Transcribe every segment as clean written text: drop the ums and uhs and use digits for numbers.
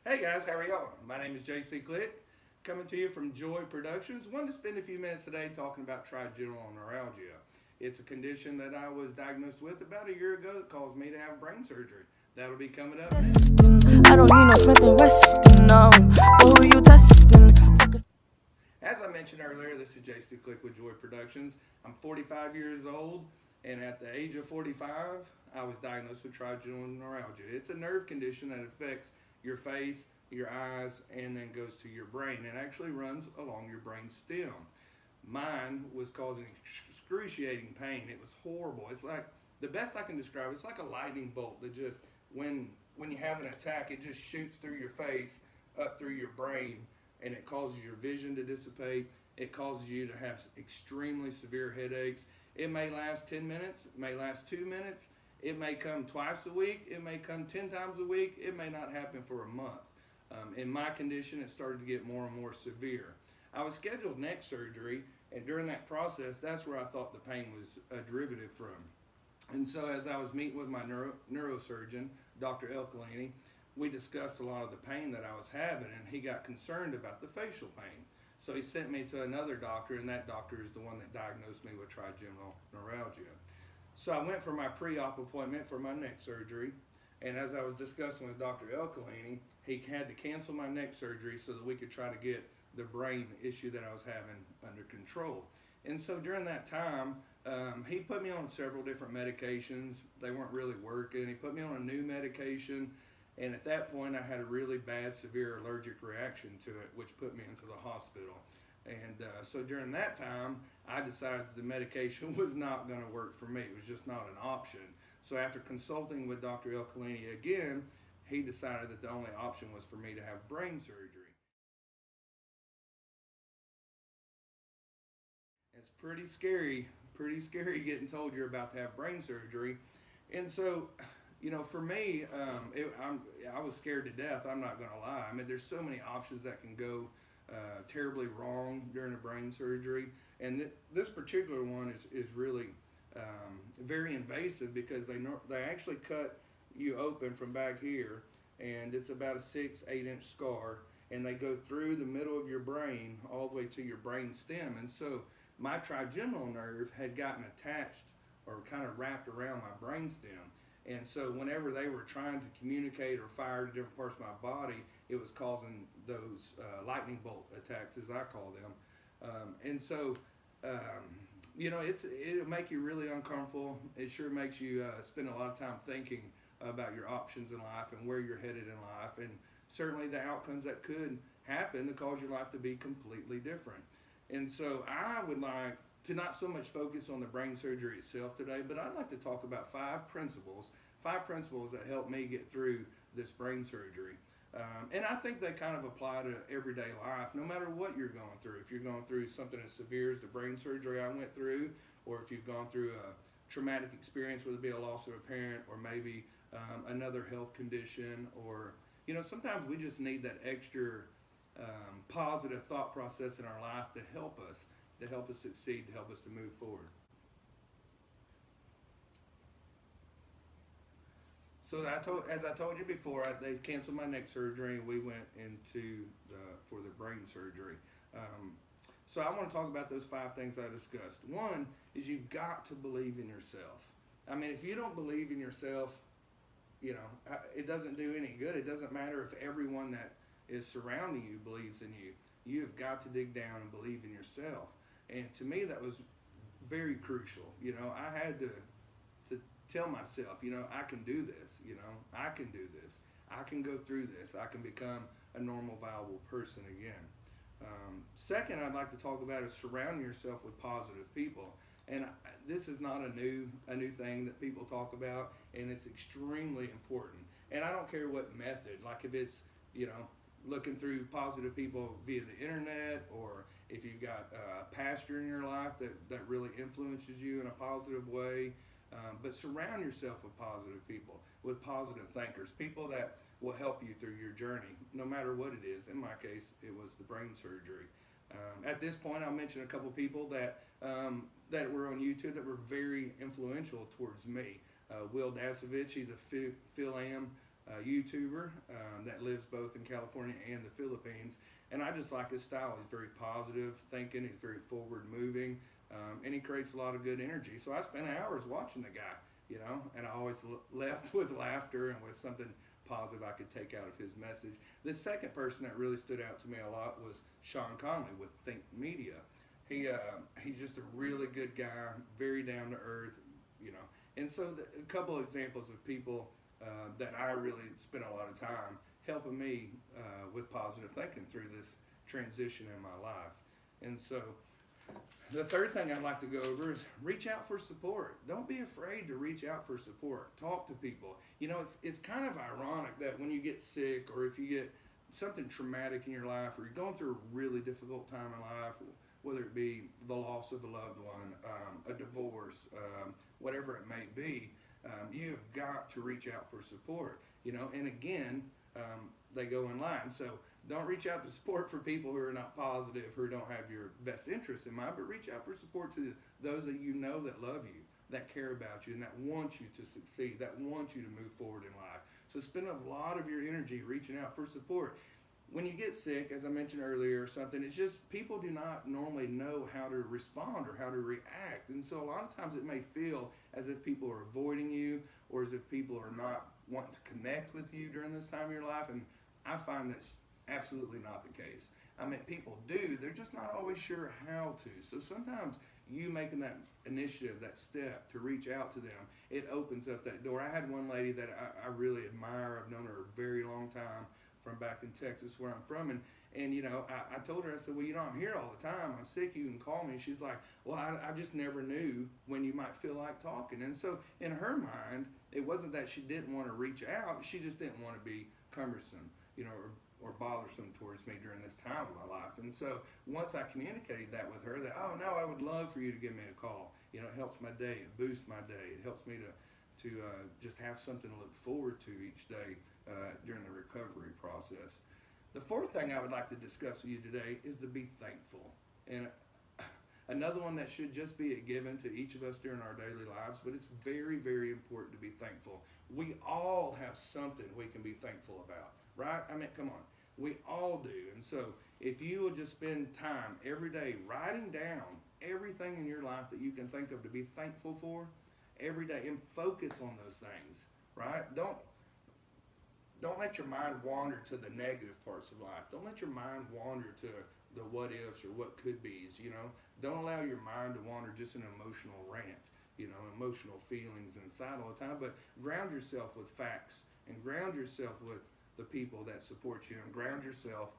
Hey guys, how are y'all? My name is JC Click, coming to you from Joy Productions. Wanted to spend a few minutes today talking about trigeminal neuralgia. It's a condition that I was diagnosed with about a year ago that caused me to have brain surgery. That'll be coming up next. I don't need no Smith and Weston, no. But who you testing? As I mentioned earlier, this is JC Click with Joy Productions. I'm 45 years old, and at the age of 45, I was diagnosed with trigeminal neuralgia. It's a nerve condition that affects your face, your eyes, and then goes to your brain. It actually runs along your brain stem. Mine was causing excruciating pain. It was horrible. It's like the best I can describe. It's like a lightning bolt that just when you have an attack, it just shoots through your face, up through your brain, and it causes your vision to dissipate. It causes you to have extremely severe headaches. It may last 10 minutes, it may last 2 minutes, it may come twice a week, it may come 10 times a week, it may not happen for a month. In my condition, it started to get more and more severe. I was scheduled neck surgery, and during that process, that's where I thought the pain was a derivative from. And so, as I was meeting with my neurosurgeon, Dr. Elcolini, we discussed a lot of the pain that I was having, and he got concerned about the facial pain. So he sent me to another doctor, and that doctor is the one that diagnosed me with trigeminal neuralgia. So I went for my pre-op appointment for my neck surgery, and as I was discussing with Dr. Elcolini, he had to cancel my neck surgery so that we could try to get the brain issue that I was having under control. And so during that time, he put me on several different medications. They weren't really working. He put me on a new medication, and at that point, I had a really bad, severe allergic reaction to it, which put me into the hospital. And so during that time, I decided the medication was not going to work for me. It was just not an option. So after consulting with Dr. Elcolini again, he decided that the only option was for me to have brain surgery. It's pretty scary getting told you're about to have brain surgery. And so, for me, I was scared to death. I'm not going to lie. I mean, there's so many options that can go terribly wrong during a brain surgery. And this particular one is really very invasive because they actually cut you open from back here, and it's about a 6-8 inch scar, and they go through the middle of your brain all the way to your brain stem. And so my trigeminal nerve had gotten attached or kind of wrapped around my brain stem. And so whenever they were trying to communicate or fire to different parts of my body, it was causing those lightning bolt attacks, as I call them. And so, it'll make you really uncomfortable. It sure makes you spend a lot of time thinking about your options in life and where you're headed in life, and certainly the outcomes that could happen to cause your life to be completely different. And so I would like to not so much focus on the brain surgery itself today, but I'd like to talk about five principles that helped me get through this brain surgery. And I think they kind of apply to everyday life, no matter what you're going through. If you're going through something as severe as the brain surgery I went through, or if you've gone through a traumatic experience, whether it be a loss of a parent or maybe another health condition, or, sometimes we just need that extra positive thought process in our life to help us succeed, to help us to move forward. So as I told you before, they canceled my neck surgery, and we went for the brain surgery. So I want to talk about those 5 things I discussed. One is you've got to believe in yourself. I mean, if you don't believe in yourself, it doesn't do any good. It doesn't matter if everyone that is surrounding you believes in you. You have got to dig down and believe in yourself. And to me, that was very crucial. I had to tell myself, I can do this. I can do this. I can go through this. I can become a normal, viable person again. Second, I'd like to talk about is surround yourself with positive people. And this is not a new thing that people talk about, and it's extremely important. And I don't care what method, like if it's, looking through positive people via the internet, or if you've got a pastor in your life that really influences you in a positive way. But surround yourself with positive people, with positive thinkers, people that will help you through your journey, no matter what it is. In my case, it was the brain surgery. At this point, I'll mention a couple people that were on YouTube that were very influential towards me. Will Dasovich, he's a Phil Am YouTuber that lives both in California and the Philippines. And I just like his style. He's very positive thinking, he's very forward moving, and he creates a lot of good energy. So I spent hours watching the guy, and I always left with laughter and with something positive I could take out of his message. The second person that really stood out to me a lot was Sean Conley with Think Media. He's just a really good guy, very down to earth, And so a couple examples of people that I really spent a lot of time helping me with positive thinking through this transition in my life. And so the third thing I'd like to go over is reach out for support. Don't be afraid to reach out for support. Talk to people. It's kind of ironic that when you get sick or if you get something traumatic in your life or you're going through a really difficult time in life, whether it be the loss of a loved one, a divorce, whatever it may be, you have got to reach out for support. And again, they go in line. So don't reach out to support for people who are not positive, who don't have your best interests in mind, but reach out for support to those that you know that love you, that care about you, and that want you to succeed, that want you to move forward in life. So spend a lot of your energy reaching out for support. When you get sick, as I mentioned earlier, or something, it's just people do not normally know how to respond or how to react. And so a lot of times it may feel as if people are avoiding you or as if people are not wanting to connect with you during this time of your life. And I find that's absolutely not the case. People do, they're just not always sure how to. So sometimes you making that initiative, that step to reach out to them, it opens up that door. I had one lady that I really admire. I've known her a very long time from back in Texas where I'm from. And I told her, I said, well, I'm here all the time. I'm sick. You can call me. She's like, well, I just never knew when you might feel like talking. And so in her mind, it wasn't that she didn't want to reach out. She just didn't want to be cumbersome, or bothersome towards me during this time of my life. And so once I communicated that with her, that, oh no, I would love for you to give me a call. It helps my day. It boosts my day. It helps me to just have something to look forward to each day during the recovery process. The fourth thing I would like to discuss with you today is to be thankful. And another one that should just be a given to each of us during our daily lives, but it's very, very important to be thankful. We all have something we can be thankful about, right? Come on. We all do. And so if you will just spend time every day writing down everything in your life that you can think of to be thankful for every day and focus on those things, right? Don't let your mind wander to the negative parts of life. Don't let your mind wander to the what ifs or what could be's, Don't allow your mind to wander just an emotional rant, emotional feelings inside all the time, but ground yourself with facts and ground yourself with the people that support you and ground yourself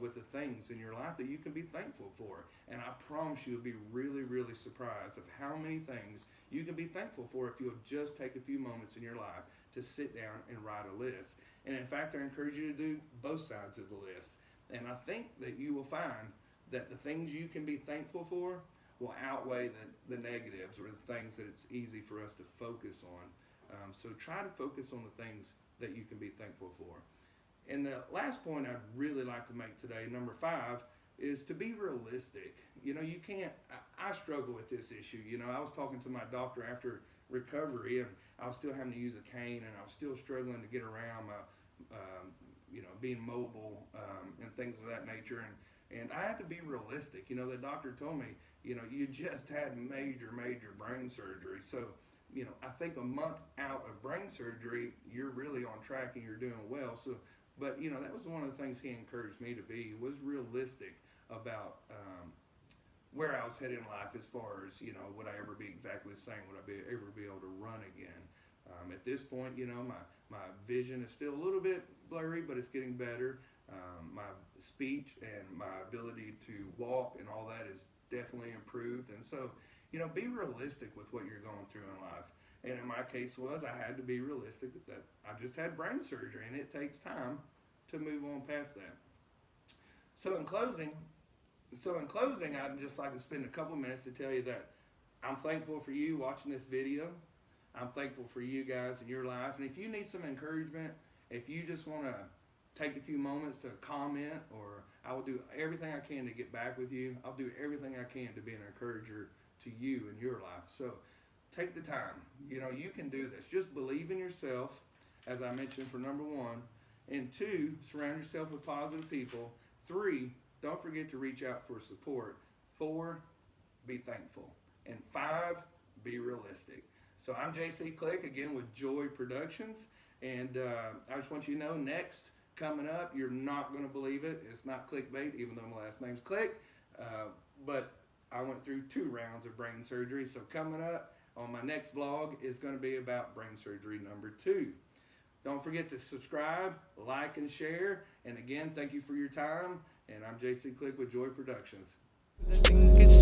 with the things in your life that you can be thankful for. And I promise you'll be really, really surprised of how many things you can be thankful for if you'll just take a few moments in your life to sit down and write a list. And in fact, I encourage you to do both sides of the list. And I think that you will find that the things you can be thankful for will outweigh the negatives or the things that it's easy for us to focus on. So try to focus on the things that you can be thankful for. And the last point I'd really like to make today, number 5, is to be realistic. You can't, I struggle with this issue. I was talking to my doctor after recovery and I was still having to use a cane and I was still struggling to get around being mobile and things of that nature. And I had to be realistic. The doctor told me, you just had major brain surgery. So, I think a month out of brain surgery, you're really on track and you're doing well. So, but that was one of the things he encouraged me to be, was realistic about where I was headed in life as far as, would I ever be exactly the same? Would I ever be able to run again? At this point, my vision is still a little bit blurry, but it's getting better. My speech and my ability to walk and all that is definitely improved. And so, be realistic with what you're going through in life. And in my case I had to be realistic that I just had brain surgery and it takes time to move on past that. So in closing, I'd just like to spend a couple minutes to tell you that I'm thankful for you watching this video. I'm thankful for you guys in your life. And if you need some encouragement, if you just want to take a few moments to comment, or I will do everything I can to get back with you. I'll do everything I can to be an encourager to you in your life. So take the time. You can do this. Just believe in yourself. as I mentioned, for number 1. And 2, surround yourself with positive people. 3, don't forget to reach out for support. 4, be thankful. And 5, be realistic. So I'm JC Click, again with Joy Productions. And I just want you to know, next, coming up, you're not going to believe it. It's not clickbait, even though my last name's Click. But I went through 2 rounds of brain surgery. So coming up on my next vlog is going to be about brain surgery number 2. Don't forget to subscribe, like, and share. And again, thank you for your time. And I'm JC Click with Joy Productions. I think it's